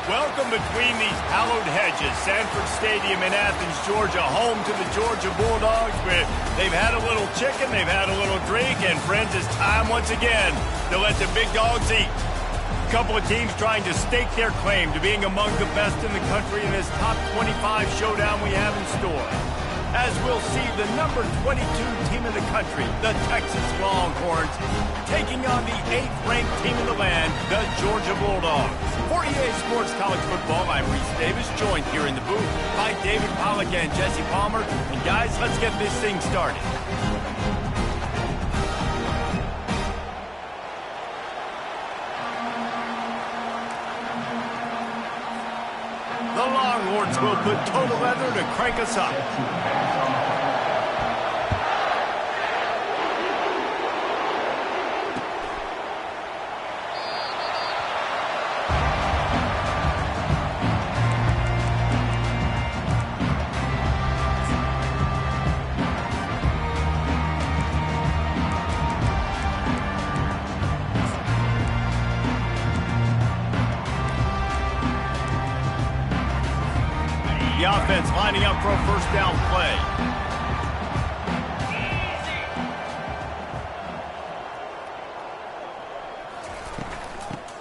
Welcome between these hallowed hedges. Sanford Stadium in Athens, Georgia, home to the Georgia Bulldogs. Where they've had a little chicken, they've had a little drink, and friends, it's time once again to let the big dogs eat. A couple of teams trying to stake their claim to being among the best in the country in this top 25 showdown we have in store. As we'll see the number 22 team in the country, the Texas Longhorns, taking on the 8th-ranked team in the land, the Georgia Bulldogs. For EA Sports College Football, I'm Reese Davis, joined here in the booth by David Pollack and Jesse Palmer. And guys, let's get this thing started. The Longhorns will put total leather to crank us up. The offense lining up for a first down play.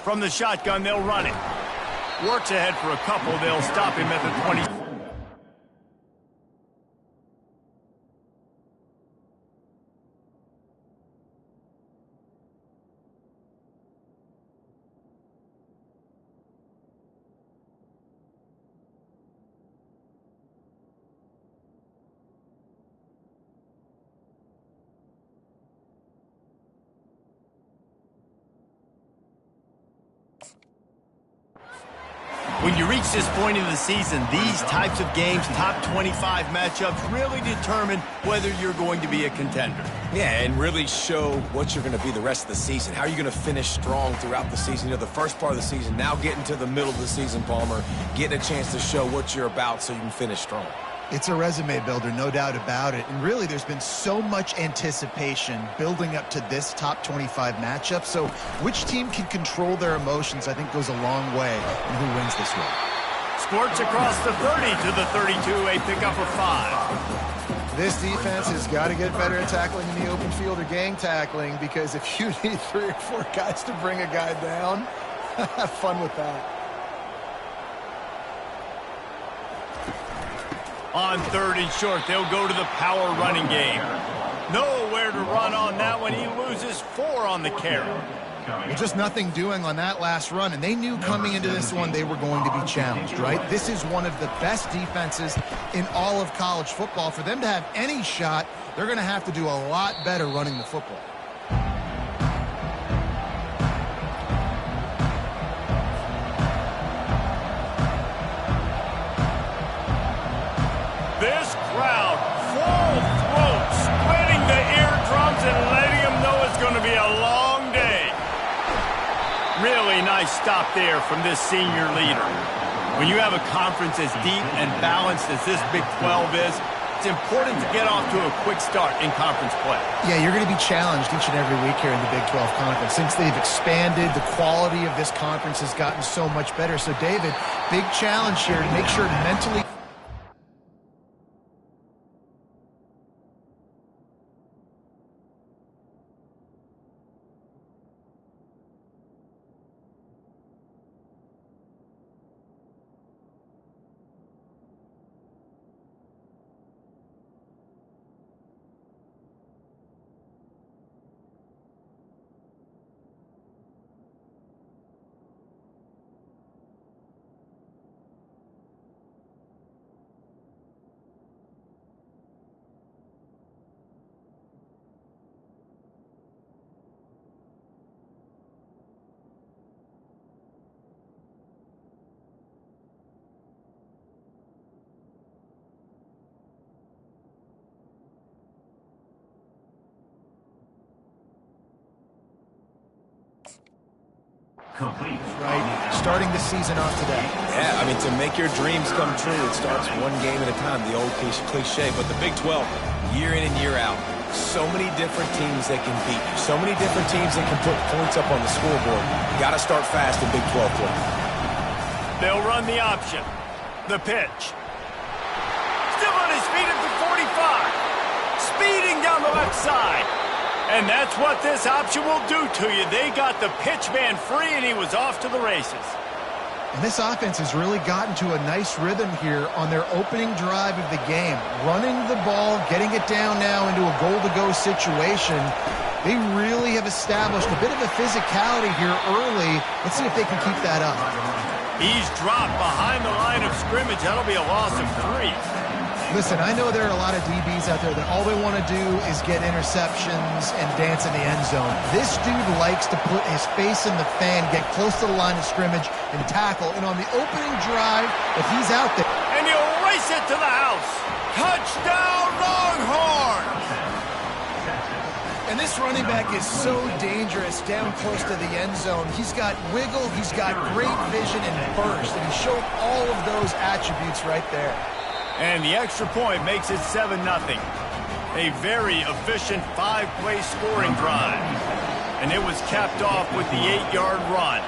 From the shotgun, they'll run it. Works ahead for a couple. They'll stop him at the 20. When you reach this point in the season, these types of games, top 25 matchups, really determine whether you're going to be a contender. Yeah, and really show what you're going to be the rest of the season. How are you going to finish strong throughout the season? You know, the first part of the season, now getting to the middle of the season, Palmer, getting a chance to show what you're about so you can finish strong. It's a resume builder, no doubt about it. And really, there's been so much anticipation building up to this top 25 matchup. So which team can control their emotions, I think, goes a long way in who wins this one. Squirts across the 30 to the 32, a pickup of 5. This defense has got to get better at tackling in the open field or gang tackling, because if you need 3 or 4 guys to bring a guy down, have fun with that. On 3rd and short, they'll go to the power running game. Nowhere to run on that one. He loses 4 on the carry. Well, just nothing doing on that last run, and they knew coming into this one they were going to be challenged, right? This is one of the best defenses in all of college football. For them to have any shot, they're going to have to do a lot better running the football. This crowd, full throat, splitting the eardrums and letting them know it's going to be a long day. Really nice stop there from this senior leader. When you have a conference as deep and balanced as this Big 12 is, it's important to get off to a quick start in conference play. Yeah, you're going to be challenged each and every week here in the Big 12 Conference. Since they've expanded, the quality of this conference has gotten so much better. So, David, big challenge here to make sure to mentally... Right, starting the season off today. Yeah, I mean, to make your dreams come true, it starts one game at a time, the old cliche. But the Big 12, year in and year out, so many different teams that can beat you, so many different teams that can put points up on the scoreboard. You got to start fast in Big 12 play. They'll run the option. The pitch. Still on his feet at the 45. Speeding down the left side. And that's what this option will do to you. They got the pitch man free, and he was off to the races. And this offense has really gotten to a nice rhythm here on their opening drive of the game. Running the ball, getting it down now into a goal-to-go situation. They really have established a bit of a physicality here early. Let's see if they can keep that up. He's dropped behind the line of scrimmage. That'll be a loss of 3. Listen, I know there are a lot of DBs out there that all they want to do is get interceptions and dance in the end zone. This dude likes to put his face in the fan, get close to the line of scrimmage, and tackle. And on the opening drive, if he's out there... And he'll race it to the house. Touchdown, Longhorns! And this running back is so dangerous down close to the end zone. He's got wiggle, he's got great vision and burst, and he showed all of those attributes right there. And the extra point makes it 7-0. A very efficient 5-play scoring drive. And it was capped off with the 8-yard run.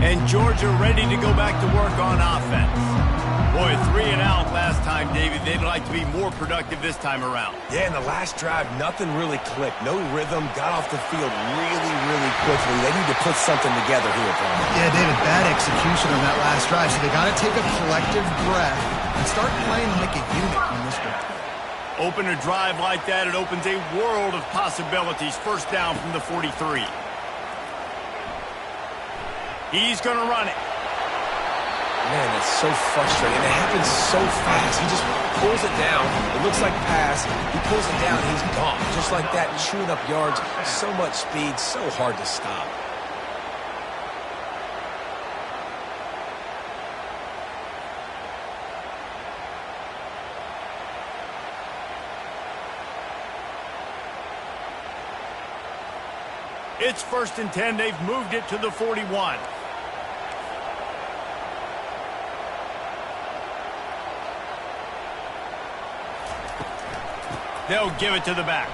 And Georgia ready to go back to work on offense. Boy, 3 and out last time, David. They'd like to be more productive this time around. Yeah, in the last drive, nothing really clicked. No rhythm, got off the field really quickly. They need to put something together here, Palmer. Yeah, David, bad execution on that last drive. So they got to take a collective breath and start playing like a unit on this one. Open a drive like that, it opens a world of possibilities. First down from the 43. He's going to run it. Man, that's so frustrating. It happens so fast. He just pulls it down. It looks like pass. He pulls it down, and he's gone. Just like that, chewing up yards. So much speed, so hard to stop. It's 1st and 10. They've moved it to the 41. They'll give it to the back.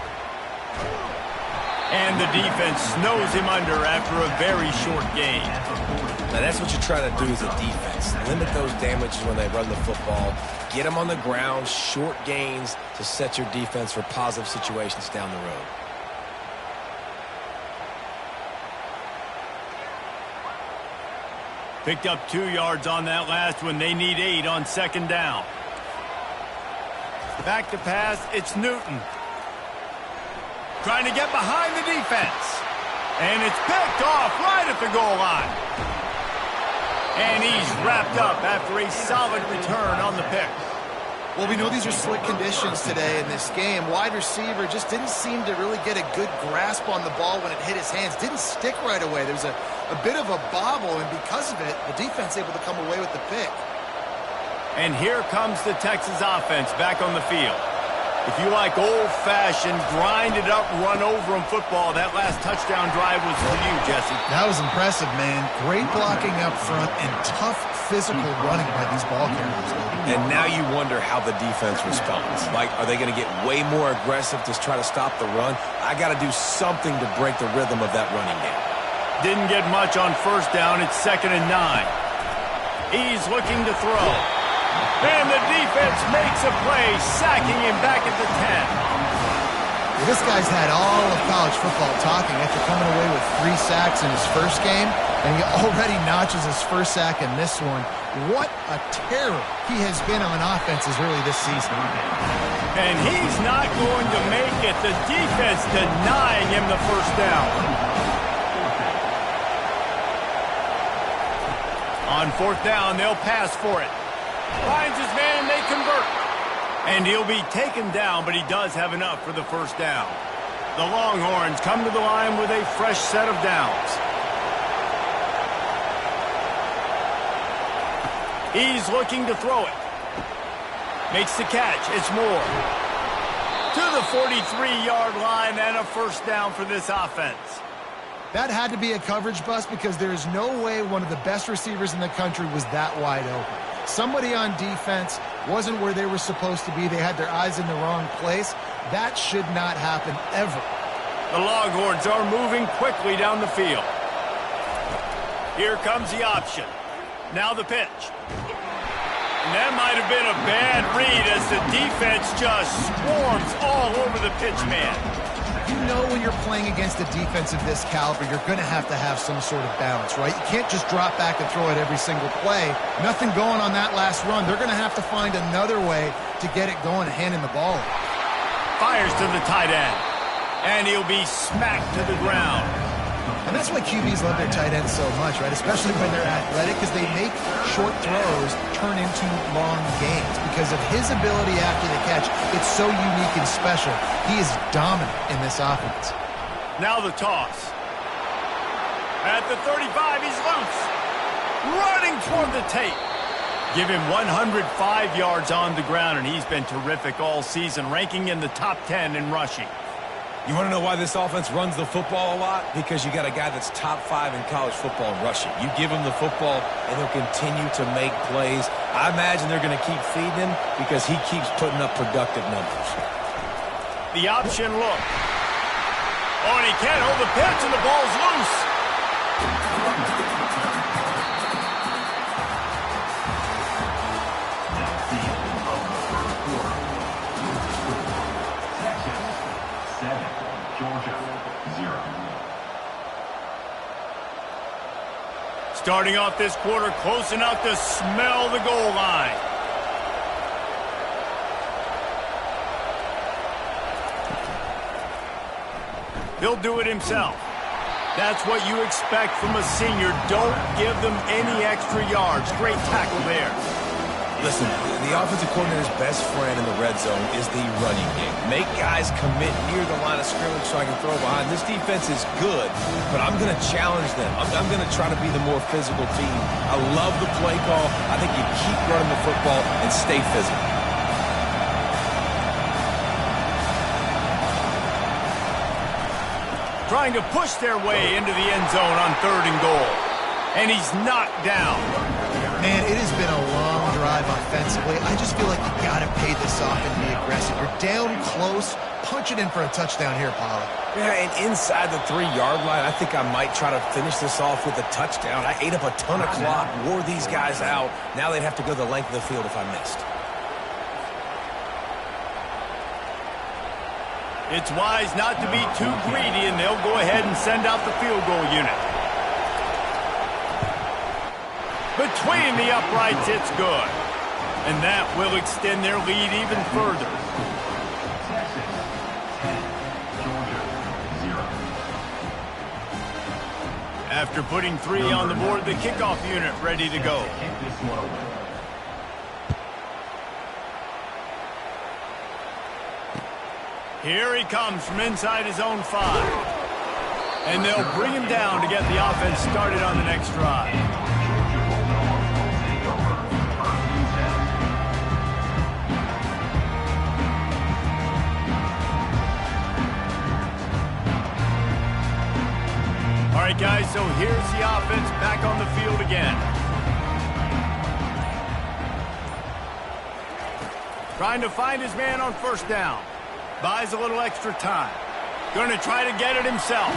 And the defense snows him under after a very short gain. Now, that's what you try to do as a defense. Limit those damages when they run the football. Get them on the ground, short gains to set your defense for positive situations down the road. Picked up 2 yards on that last one. They need 8 on 2nd down. Back to pass, it's Newton. Trying to get behind the defense. And it's picked off right at the goal line. And he's wrapped up after a solid return on the pick. Well, we know these are slick conditions today in this game. Wide receiver just didn't seem to really get a good grasp on the ball when it hit his hands. Didn't stick right away. There was a bit of a bobble, and because of it, the defense able to come away with the pick. And here comes the Texas offense back on the field. If you like old-fashioned, grind-it-up, run-over-'em football, that last touchdown drive was for you, Jesse. That was impressive, man. Great blocking up front and tough physical running by these ball carriers. And now you wonder how the defense responds. Like, are they going to get way more aggressive to try to stop the run? I got to do something to break the rhythm of that running game. Didn't get much on 1st down. It's 2nd and 9. He's looking to throw. And the defense makes a play, sacking him back at the 10. Well, this guy's had all of college football talking after coming away with 3 sacks in his first game, and he already notches his first sack in this one. What a terror he has been on offenses really this season. And he's not going to make it. The defense denying him the 1st down. On 4th down, they'll pass for it. Finds his man, they convert. And he'll be taken down, but he does have enough for the 1st down. The Longhorns come to the line with a fresh set of downs. He's looking to throw it. Makes the catch. It's Moore. To the 43-yard line and a first down for this offense. That had to be a coverage bust because there is no way one of the best receivers in the country was that wide open. Somebody on defense wasn't where they were supposed to be. They had their eyes in the wrong place. That should not happen ever. The Longhorns are moving quickly down the field. Here comes the option. Now the pitch. And that might have been a bad read as the defense just swarms all over the pitch man. You know when you're playing against a defense of this caliber, you're going to have some sort of balance, right? You can't just drop back and throw it every single play. Nothing going on that last run. They're going to have to find another way to get it going and handing the ball. Fires to the tight end. And he'll be smacked to the ground. And that's why QBs love their tight ends so much, right? Especially when they're athletic, because they make short throws turn into long gains. Because of his ability after the catch, it's so unique and special. He is dominant in this offense. Now the toss. At the 35, he's loose. Running toward the tape. Give him 105 yards on the ground, and he's been terrific all season, ranking in the top 10 in rushing. You want to know why this offense runs the football a lot? Because you got a guy that's top 5 in college football in rushing. You give him the football, and he'll continue to make plays. I imagine they're going to keep feeding him because he keeps putting up productive numbers. The option look. Oh, and he can't hold the pitch, and the ball's loose. Starting off this quarter close enough to smell the goal line. He'll do it himself. That's what you expect from a senior. Don't give them any extra yards. Great tackle there. Listen, the offensive coordinator's best friend in the red zone is the running game. Make guys commit near the line of scrimmage so I can throw behind. This defense is good, but I'm going to challenge them. I'm going to try to be the more physical team. I love the play call. I think you keep running the football and stay physical. Trying to push their way into the end zone on 3rd and goal. And he's knocked down. Man, it has been a long drive offensively. I just feel like you got to pay this off and be aggressive. You're down close. Punch it in for a touchdown here, Pollard. Yeah, and inside the 3-yard line, I think I might try to finish this off with a touchdown. I ate up a ton of clock, wore these guys out. Now they'd have to go the length of the field if I missed. It's wise not to be too greedy, and they'll go ahead and send out the field goal unit. Between the uprights, it's good. And that will extend their lead even further. After putting 3 on the board, the kickoff unit ready to go. Here he comes from inside his own 5. And they'll bring him down to get the offense started on the next drive. All right, guys, so here's the offense back on the field again. Trying to find his man on 1st down. Buys a little extra time. Going to try to get it himself.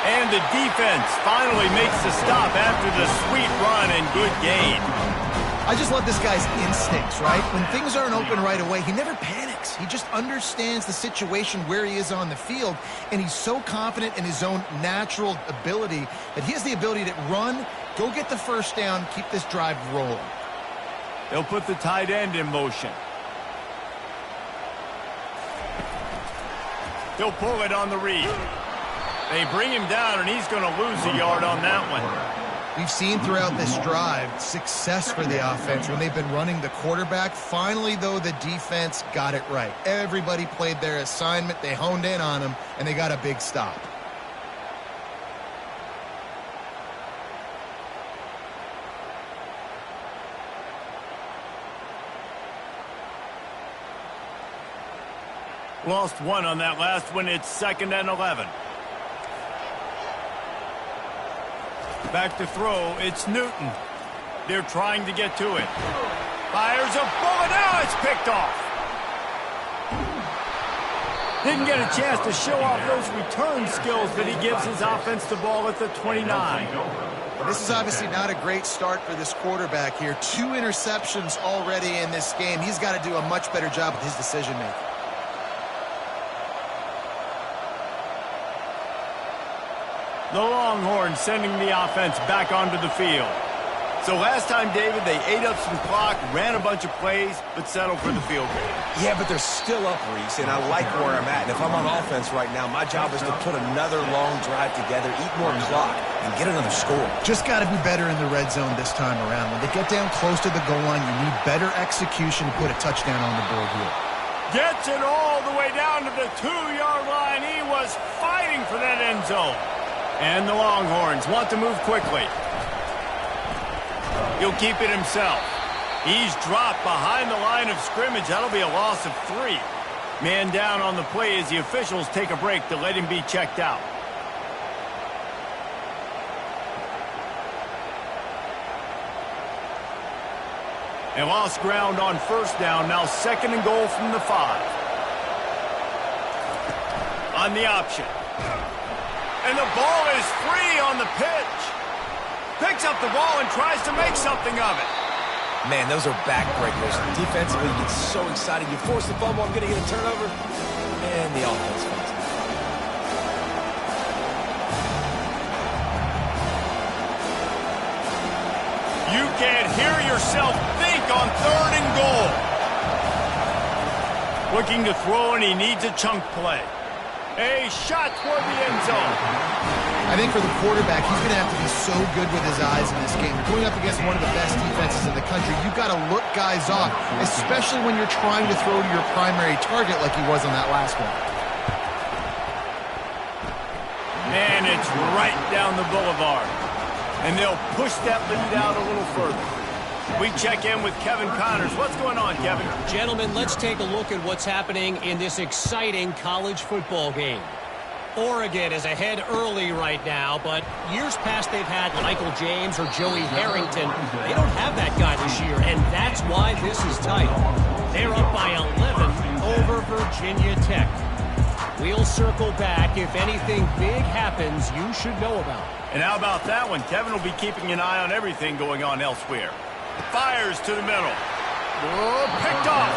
And the defense finally makes the stop after the sweet run and good gain. I just love this guy's instincts, right? When things aren't open right away, he never panics. He just understands the situation where he is on the field, and he's so confident in his own natural ability that he has the ability to run, go get the 1st down, keep this drive rolling. They'll put the tight end in motion. He'll pull it on the read. They bring him down, and he's going to lose a yard on that one. We've seen throughout this drive success for the offense when they've been running the quarterback. Finally, though, the defense got it right. Everybody played their assignment. They honed in on him, and they got a big stop. Lost one on that last one. It's 2nd and 11. Back to throw. It's Newton. They're trying to get to it. Fires a bullet. Now it's picked off. Didn't get a chance to show off those return skills, but he gives his offense the ball at the 29. This is obviously not a great start for this quarterback here. 2 interceptions already in this game. He's got to do a much better job with his decision-making. The Longhorns sending the offense back onto the field. So last time, David, they ate up some clock, ran a bunch of plays, but settled for the field goal. Yeah, but they're still up, Reese, and I like where I'm at. And if I'm on offense right now, my job is to put another long drive together, eat more clock, and get another score. Just got to be better in the red zone this time around. When they get down close to the goal line, you need better execution to put a touchdown on the board here. Gets it all the way down to the 2-yard line. He was fighting for that end zone. And the Longhorns want to move quickly. He'll keep it himself. He's dropped behind the line of scrimmage. That'll be a loss of 3. Man down on the play as the officials take a break to let him be checked out. They lost ground on 1st down. Now 2nd and goal from the 5. On the option. And the ball is free on the pitch. Picks up the ball and tries to make something of it. Man, those are backbreakers. Defensively, you get so excited. You force the fumble, I'm going to get a turnover. And the offense finds it. You can't hear yourself think on 3rd and goal. Looking to throw, and he needs a chunk play. A shot toward the end zone. I think for the quarterback, he's going to have to be so good with his eyes in this game. You're going up against one of the best defenses in the country. You've got to look guys off, especially when you're trying to throw to your primary target like he was on that last one. And it's right down the boulevard. And they'll push that lead out a little further. We check in with Kevin Connors. What's going on, Kevin? Gentlemen, let's take a look at what's happening in this exciting college football game. Oregon is ahead early right now, but years past they've had Michael James or Joey Harrington. They don't have that guy this year, and that's why this is tight. They're up by 11 over Virginia Tech. We'll circle back. If anything big happens, you should know about it. And how about that one? Kevin will be keeping an eye on everything going on elsewhere. Fires to the middle. Oh, picked off.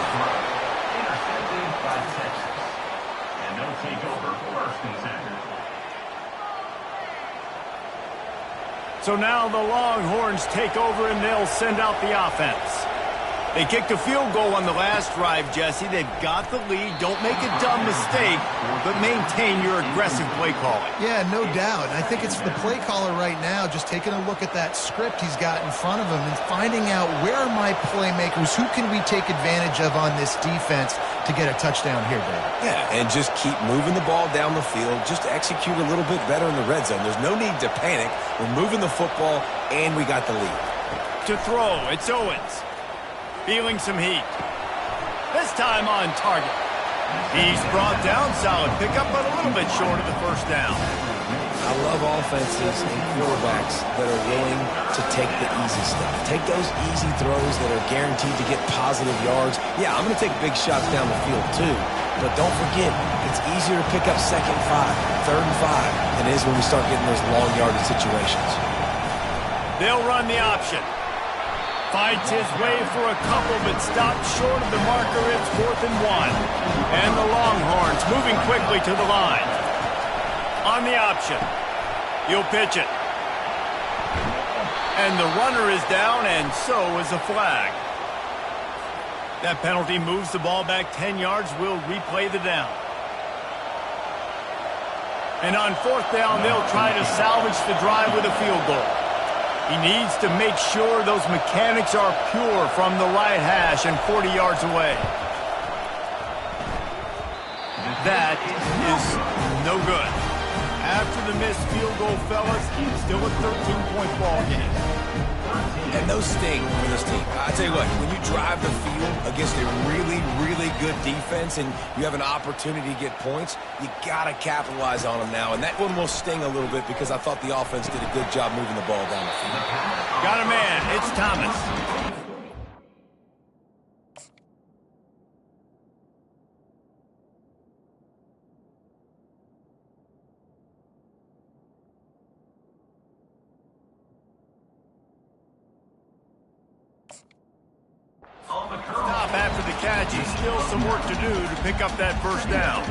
Intercepted by Texas. And they'll take over 1st and 10. So now the Longhorns take over and they'll send out the offense. They kicked a field goal on the last drive, Jesse. They've got the lead. Don't make a dumb mistake, but maintain your aggressive play calling. Yeah, no doubt. I think it's the play caller right now just taking a look at that script he's got in front of him and finding out where are my playmakers, who can we take advantage of on this defense to get a touchdown here, David. Yeah, and just keep moving the ball down the field. Just execute a little bit better in the red zone. There's no need to panic. We're moving the football, and we got the lead. To throw, it's Owens. Feeling some heat. This time on target. He's brought down, solid pickup, but a little bit short of the 1st down. I love offenses and quarterbacks that are willing to take the easy stuff. Take those easy throws that are guaranteed to get positive yards. Yeah, I'm going to take big shots down the field too. But don't forget, it's easier to pick up 2nd and 5, 3rd and 5 than it is when we start getting those long yardage situations. They'll run the option. Fights his way for a couple, but stopped short of the marker. It's 4th and 1. And the Longhorns moving quickly to the line. On the option. He'll pitch it. And the runner is down, and so is a flag. That penalty moves the ball back 10 yards. We'll replay the down. And on 4th down, they'll try to salvage the drive with a field goal. He needs to make sure those mechanics are pure from the right hash and 40 yards away. That is no good. After the missed field goal, fellas, still a 13-point ball game. And those sting for this team. I tell you what, when you drive the field against a really, really good defense and you have an opportunity to get points, you got to capitalize on them now. And that one will sting a little bit because I thought the offense did a good job moving the ball down the field. Got a man. It's Thomas. Stop after the catch. He's still some work to do to pick up that first down.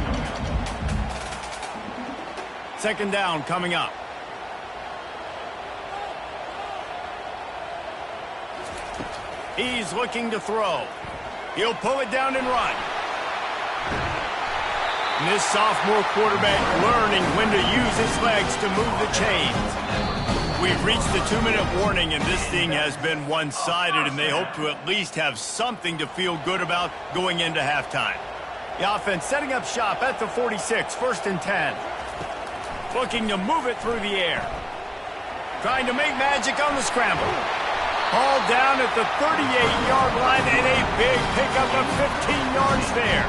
Second down coming up. He's looking to throw. He'll pull it down and run. And this sophomore quarterback learning when to use his legs to move the chains. We've reached the 2-minute warning, and this thing has been one-sided, and they hope to at least have something to feel good about going into halftime. The offense setting up shop at the 46, 1st and 10. Looking to move it through the air. Trying to make magic on the scramble. Ball down at the 38-yard line, and a big pickup of 15 yards there.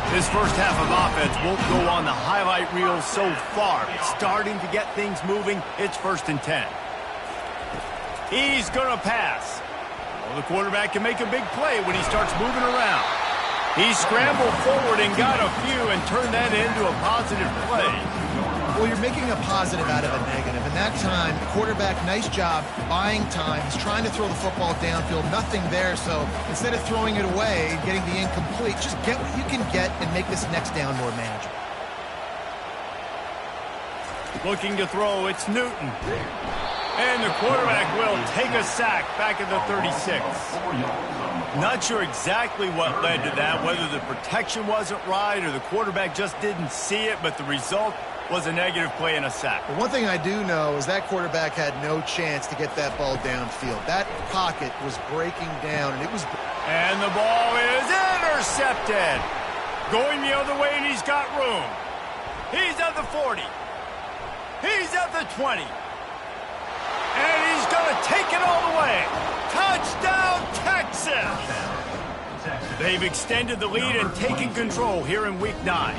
This first half of offense won't go on the highlight reel so far. It's starting to get things moving. It's 1st and 10. He's going to pass. Well, the quarterback can make a big play when he starts moving around. He scrambled forward and got a few and turned that into a positive play. Well, you're making a positive out of a negative. And that time, the quarterback, nice job buying time. He's trying to throw the football downfield. Nothing there. So instead of throwing it away and getting the incomplete, just get what you can get and make this next down more manageable. Looking to throw, it's Newton. And the quarterback will take a sack back at the 36. Not sure exactly what led to that, whether the protection wasn't right or the quarterback just didn't see it, but the result was a negative play and a sack. But one thing I do know is that quarterback had no chance to get that ball downfield. That pocket was breaking down, and it was... And the ball is intercepted. Going the other way, and he's got room. He's at the 40. He's at the 20. And he's going to take it all the way. Touchdown, Texas! They've extended the lead and taken control here in Week 9.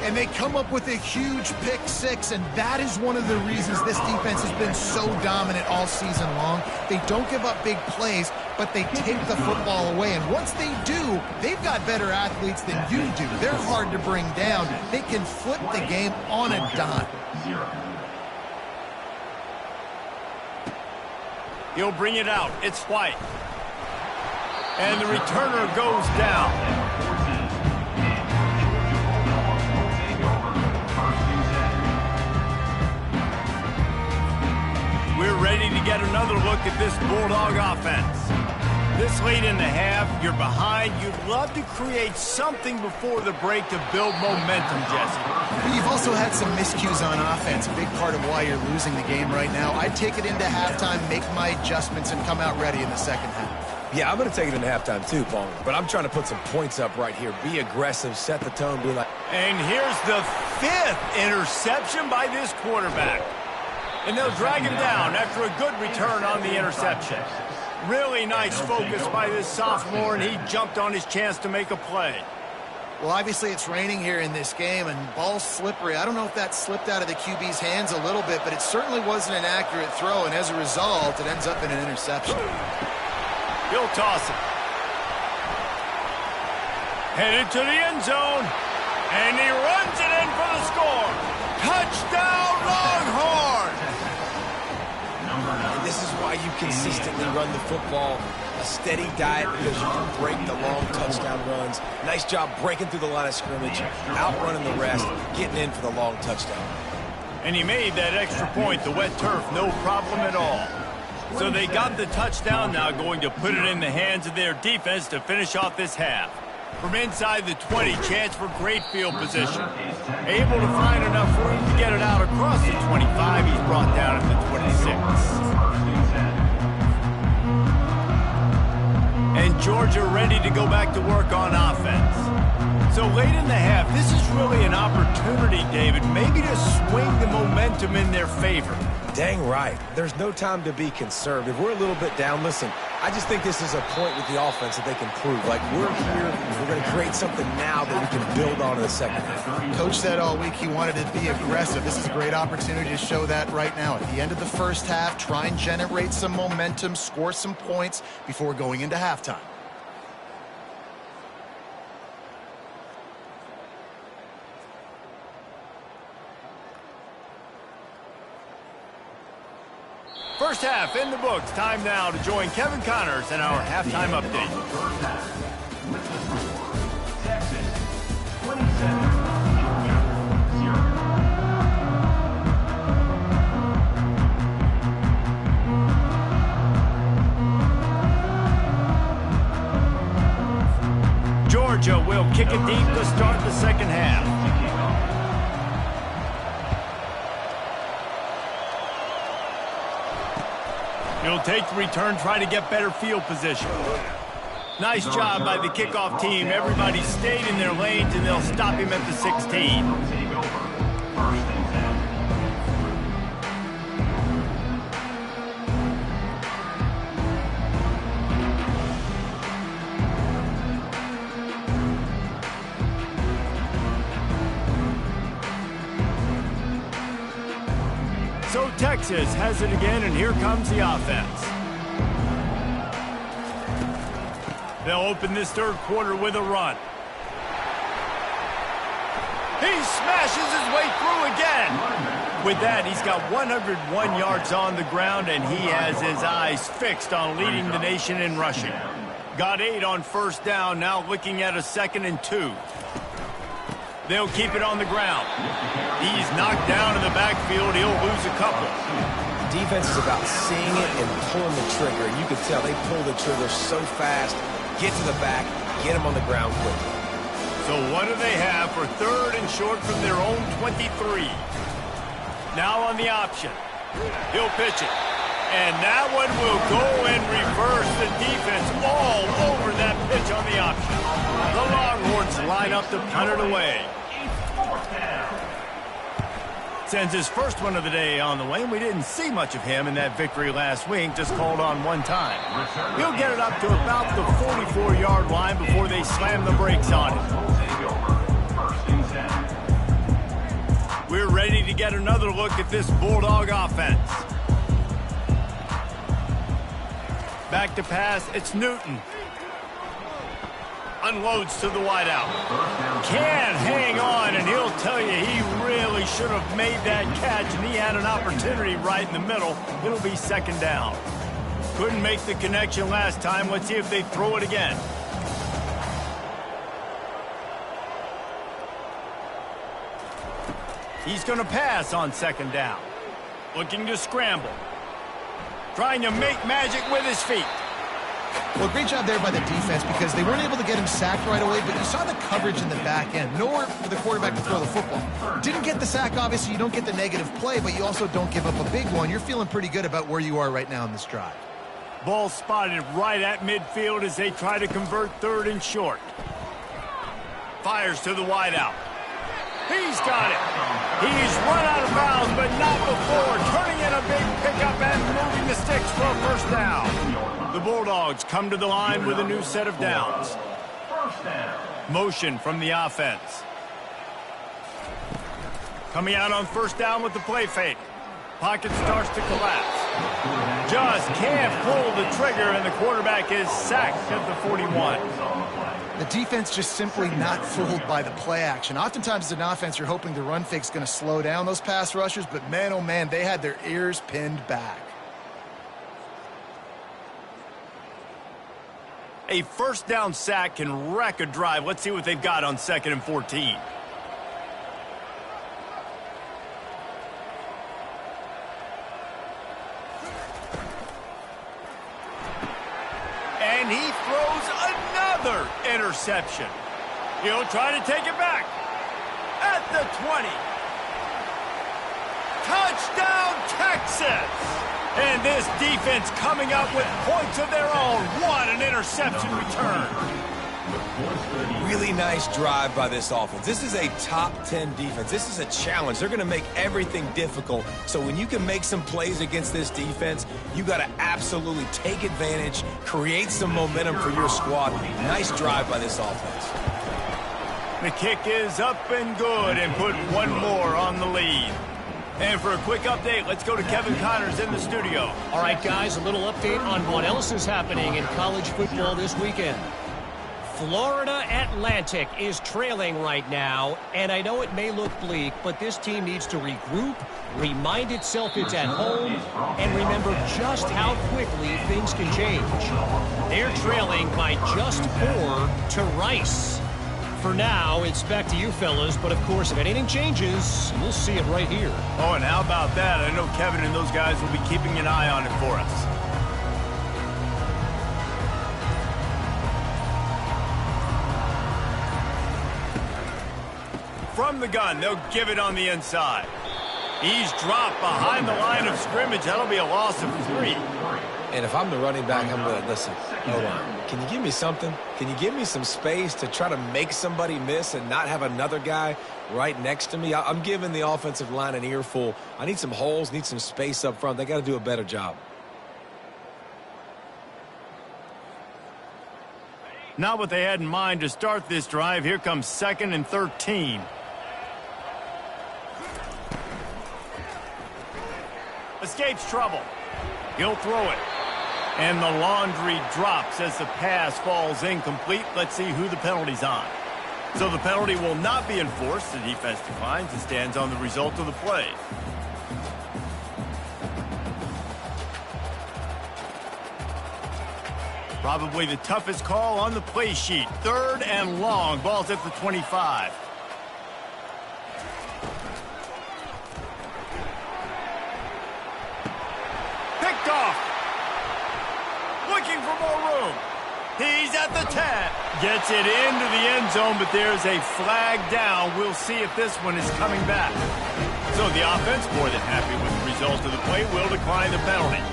And they come up with a huge pick six, and that is one of the reasons this defense has been so dominant all season long. They don't give up big plays, but they take the football away. And once they do, they've got better athletes than you do. They're hard to bring down. They can flip the game on a dime. He'll bring it out. It's White. And the returner goes down. We're ready to get another look at this Bulldog offense. This late in the half, you're behind. You'd love to create something before the break to build momentum, Jesse. But you've also had some miscues on offense, a big part of why you're losing the game right now. I'd take it into halftime, make my adjustments, and come out ready in the second half. Yeah, I'm going to take it into halftime too, Palmer. But I'm trying to put some points up right here. Be aggressive, set the tone, be like... And here's the 5th interception by this quarterback. And they'll drag him down after a good return on the interception. Really nice focus by this sophomore, and he jumped on his chance to make a play. Well, obviously it's raining here in this game, and ball's slippery. I don't know if that slipped out of the QB's hands a little bit, but it certainly wasn't an accurate throw, and as a result, it ends up in an interception. He'll toss it. Headed to the end zone, and he runs it in for the score. Touchdown, Longhorns! This is why you consistently run the football, a steady diet, because you can break the long touchdown runs. Nice job breaking through the line of scrimmage, outrunning the rest, getting in for the long touchdown. And he made that extra point, the wet turf, no problem at all. So they got the touchdown, now going to put it in the hands of their defense to finish off this half. From inside the 20, chance for great field position. Able to find enough room to get it out across the 25. He's brought down at the 26. And Georgia ready to go back to work on offense. So late in the half, this is really an opportunity, David, maybe to swing the momentum in their favor. Dang right. There's no time to be conservative. We're a little bit down. Listen, I just think this is a point with the offense that they can prove. Like, we're here, we're going to create something now that we can build on in the second half. Coach said all week he wanted to be aggressive. This is a great opportunity to show that right now. At the end of the first half, try and generate some momentum, score some points before going into halftime. First half in the books. Time now to join Kevin Connors in our halftime update. With the score, Texas 27, Georgia 0. Georgia will kick it deep to start the second half. He'll take the return, try to get better field position. Nice job by the kickoff team. Everybody stayed in their lanes, and they'll stop him at the 16. So Texas has it again, and here comes the offense. They'll open this third quarter with a run. He smashes his way through again. With that, he's got 101 yards on the ground, and he has his eyes fixed on leading the nation in rushing. Got 8 on first down, now looking at a 2nd and 2. They'll keep it on the ground. He's knocked down in the backfield. He'll lose a couple. Defense is about seeing it and pulling the trigger. You can tell they pull the trigger so fast, get to the back, get him on the ground quickly. So what do they have for 3rd and short from their own 23? Now on the option. He'll pitch it. And that one will go and reverse the defense all over that pitch on the option. The Longhorns line up to punt it away. Sends his first one of the day on the way, and we didn't see much of him in that victory last week, just called on one time. He'll get it up to about the 44-yard line before they slam the brakes on it. We're ready to get another look at this Bulldog offense. Back to pass, it's Newton. Unloads to the wideout. Can hang on, and he'll tell you he really should have made that catch, and he had an opportunity right in the middle. It'll be 2nd down. Couldn't make the connection last time. Let's see if they throw it again. He's going to pass on 2nd down. Looking to scramble. Trying to make magic with his feet. Well, great job there by the defense because they weren't able to get him sacked right away, but you saw the coverage in the back end. Nowhere for the quarterback to throw the football. Didn't get the sack, obviously. You don't get the negative play, but you also don't give up a big one. You're feeling pretty good about where you are right now in this drive. Ball spotted right at midfield as they try to convert 3rd and short. Fires to the wideout. He's got it. He's run out of bounds, but not before. Turning in a big pickup and moving the sticks for a 1st down. The Bulldogs come to the line with a new set of downs. Motion from the offense. Coming out on 1st down with the play fake. Pocket starts to collapse. Just can't pull the trigger, and the quarterback is sacked at the 41. The defense just simply not fooled by the play action. Oftentimes as an offense, you're hoping the run fake's going to slow down those pass rushers, but man, oh man, they had their ears pinned back. A 1st down sack can wreck a drive. Let's see what they've got on 2nd and 14. And he throws another interception. He'll try to take it back. At the 20. Touchdown, Texas! And this defense coming up with points of their own. What an interception return. Really nice drive by this offense. This is a top 10 defense. This is a challenge. They're going to make everything difficult. So when you can make some plays against this defense, you got to absolutely take advantage, create some momentum for your squad. Nice drive by this offense. The kick is up and good and put one more on the lead. And for a quick update, let's go to Kevin Connors in the studio. All right, guys, a little update on what else is happening in college football this weekend. Florida Atlantic is trailing right now, and I know it may look bleak, but this team needs to regroup, remind itself it's at home, and remember just how quickly things can change. They're trailing by just 4 to Rice. For now, it's back to you fellas, but of course, if anything changes, we'll see it right here. Oh, and how about that? I know Kevin and those guys will be keeping an eye on it for us. From the gun, they'll give it on the inside. He's dropped behind the line of scrimmage. That'll be a loss of 3. And if I'm the running back, I'm going to, listen, hold on. Can you give me something? Can you give me some space to try to make somebody miss and not have another guy right next to me? I'm giving the offensive line an earful. I need some holes, need some space up front. They got to do a better job. Not what they had in mind to start this drive. Here comes 2nd and 13. Escapes trouble. He'll throw it. And the laundry drops as the pass falls incomplete. Let's see who the penalty's on. So the penalty will not be enforced. The defense declines and stands on the result of the play. Probably the toughest call on the play sheet. 3rd and long. Ball's at the 25. Picked off. Looking for more room. He's at the 10. Gets it into the end zone, but there's a flag down. We'll see if this one is coming back. So the offense, more than happy with the result of the play, will decline the penalty.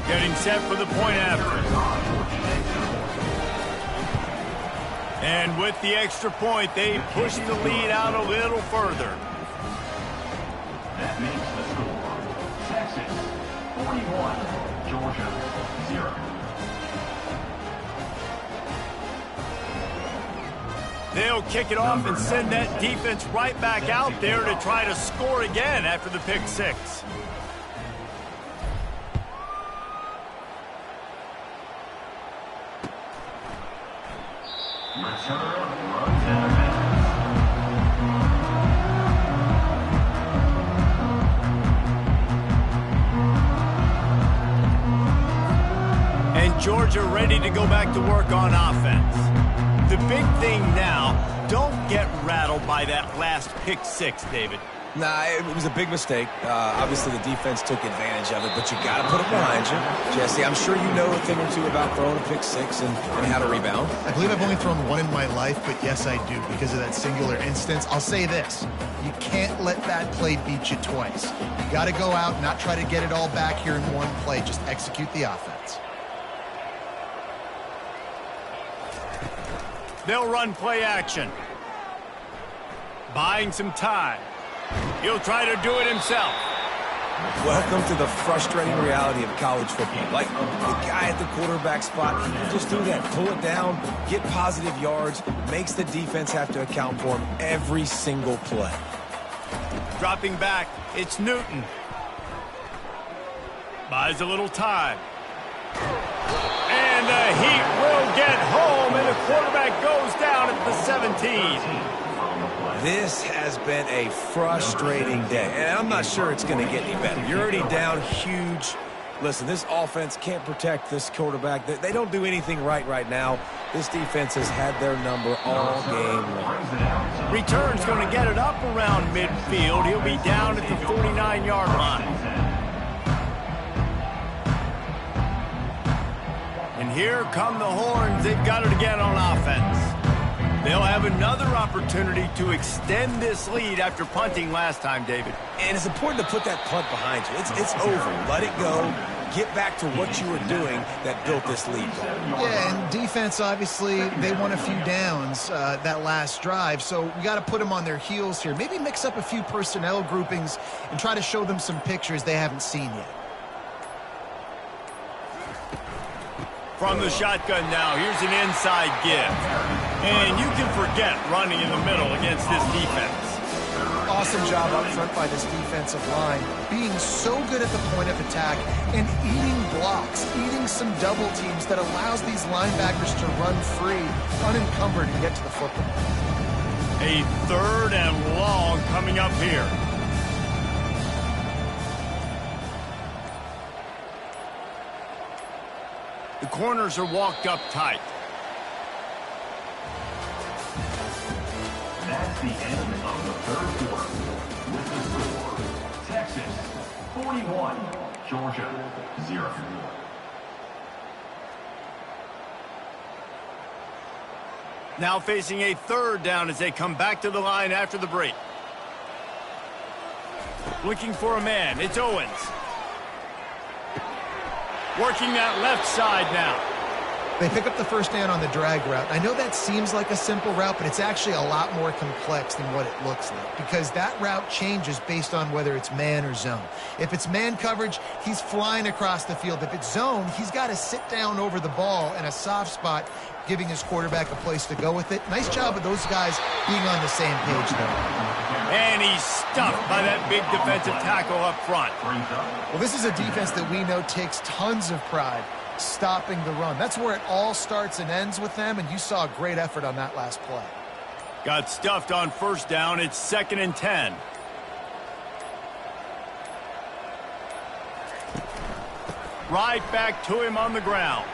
Getting set for the point after. And with the extra point, they push the lead out a little further. That makes the score Texas 41, Georgia 0. They'll kick it off and send that defense right back out there to try to score again after the pick 6. And Georgia ready to go back to work on offense. The big thing now, don't get rattled by that last pick 6, David. Nah, it was a big mistake. Obviously, the defense took advantage of it, but you got to put it behind you. Jesse, I'm sure you know a thing or two about throwing a pick 6 and how to rebound. I believe I've only thrown one in my life, but yes, I do because of that singular instance. I'll say this. You can't let that play beat you twice. You got to go out, not try to get it all back here in one play. Just execute the offense. They'll run play action. Buying some time. He'll try to do it himself. Welcome to the frustrating reality of college football. Like, the guy at the quarterback spot, just do that. Pull it down, get positive yards, makes the defense have to account for him every single play. Dropping back, it's Newton. Buys a little time. And the Heat will get home, and the quarterback goes down at the 17. This has been a frustrating day, and I'm not sure it's going to get any better. You're already down huge. Listen, this offense can't protect this quarterback. They don't do anything right now. This defense has had their number all game long. Return's going to get it up around midfield. He'll be down at the 49-yard line. here come the horns. They've got it again on offense. They'll have another opportunity to extend this lead after punting last time, David. And it's important to put that punt behind you. It's over. Let it go. Get back to what you were doing that built this lead. Yeah, and defense, obviously, they won a few downs that last drive, so we got to put them on their heels here. Maybe mix up a few personnel groupings and try to show them some pictures they haven't seen yet. From the shotgun now, here's an inside give. And you can forget running in the middle against this defense. Awesome job up front by this defensive line, being so good at the point of attack and eating blocks, eating some double teams that allows these linebackers to run free, unencumbered, and get to the football. A 3rd and long coming up here. The corners are walked up tight. That's the end of the 3rd quarter. With the score, Texas 41, Georgia 0. Now facing a 3rd down as they come back to the line after the break. Looking for a man. It's Owens. Working that left side now. They pick up the first down on the drag route. I know that seems like a simple route, but it's actually a lot more complex than what it looks like because that route changes based on whether it's man or zone. If it's man coverage, he's flying across the field. If it's zone, he's got to sit down over the ball in a soft spot, giving his quarterback a place to go with it. Nice job of those guys being on the same page there. And he's stuffed by that big defensive tackle up front. Well, this is a defense that we know takes tons of pride stopping the run. That's where it all starts and ends with them, and you saw a great effort on that last play. Got stuffed on first down. It's 2nd and 10. Right back to him on the ground.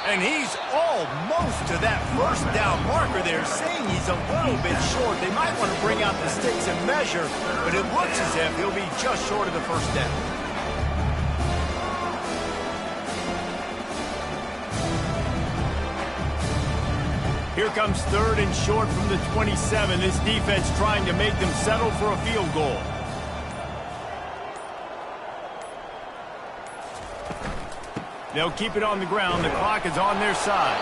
And he's almost to that first down marker there, saying he's a little bit short. They might want to bring out the sticks and measure, but it looks as if he'll be just short of the first down. Here comes 3rd and short from the 27. This defense trying to make them settle for a field goal. They'll keep it on the ground. The clock is on their side.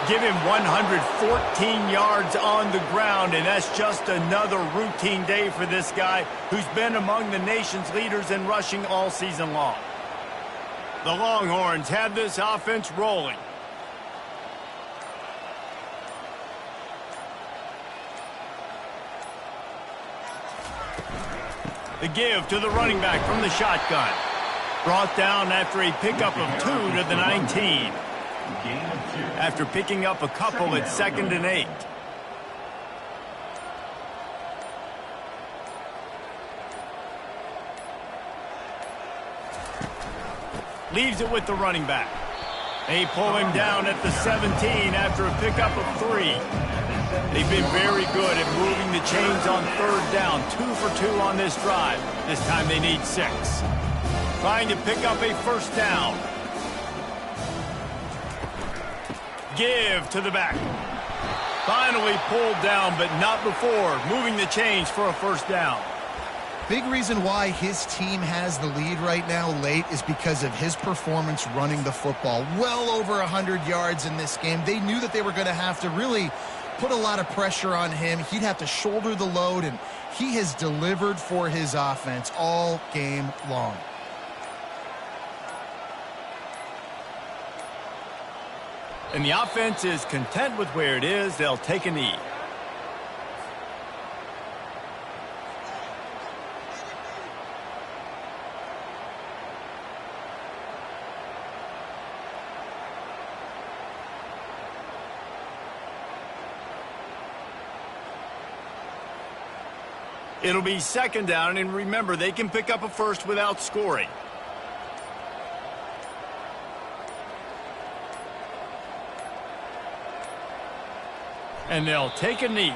Give him 114 yards on the ground, and that's just another routine day for this guy who's been among the nation's leaders in rushing all season long. The Longhorns have this offense rolling. The give to the running back from the shotgun. Brought down after a pickup of 2 to the 19. After picking up a couple at 2nd and 8. Leaves it with the running back. They pull him down at the 17 after a pickup of 3. They've been very good at moving the chains on 3rd down. 2 for 2 on this drive. This time they need 6. Trying to pick up a first down. Give to the back. Finally pulled down, but not before. Moving the chains for a first down. Big reason why his team has the lead right now late is because of his performance running the football. Well over 100 yards in this game. They knew that they were going to have to really put a lot of pressure on him. He'd have to shoulder the load, and he has delivered for his offense all game long. And the offense is content with where it is. They'll take a knee. It'll be 2nd down, and remember, they can pick up a first without scoring. And they'll take a knee.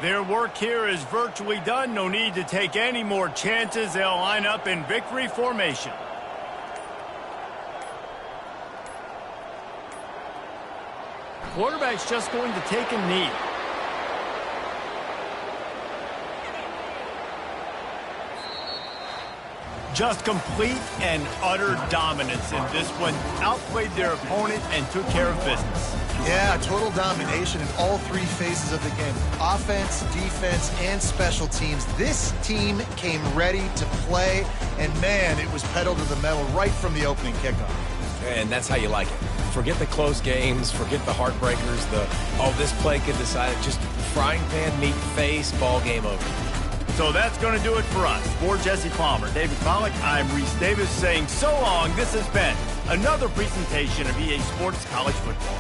Their work here is virtually done. No need to take any more chances. They'll line up in victory formation. Quarterback's just going to take a knee. Just complete and utter dominance in this one. Outplayed their opponent and took care of business. Yeah, total domination in all three phases of the game. Offense, defense, and special teams. This team came ready to play, and man, it was pedal to the metal right from the opening kickoff. And that's how you like it. Forget the close games, forget the heartbreakers, this play could decide it. Just frying pan, meat face, ball game over. So that's going to do it for us. For Jesse Palmer, David Pollack, I'm Reese Davis saying so long. This has been another presentation of EA Sports College Football.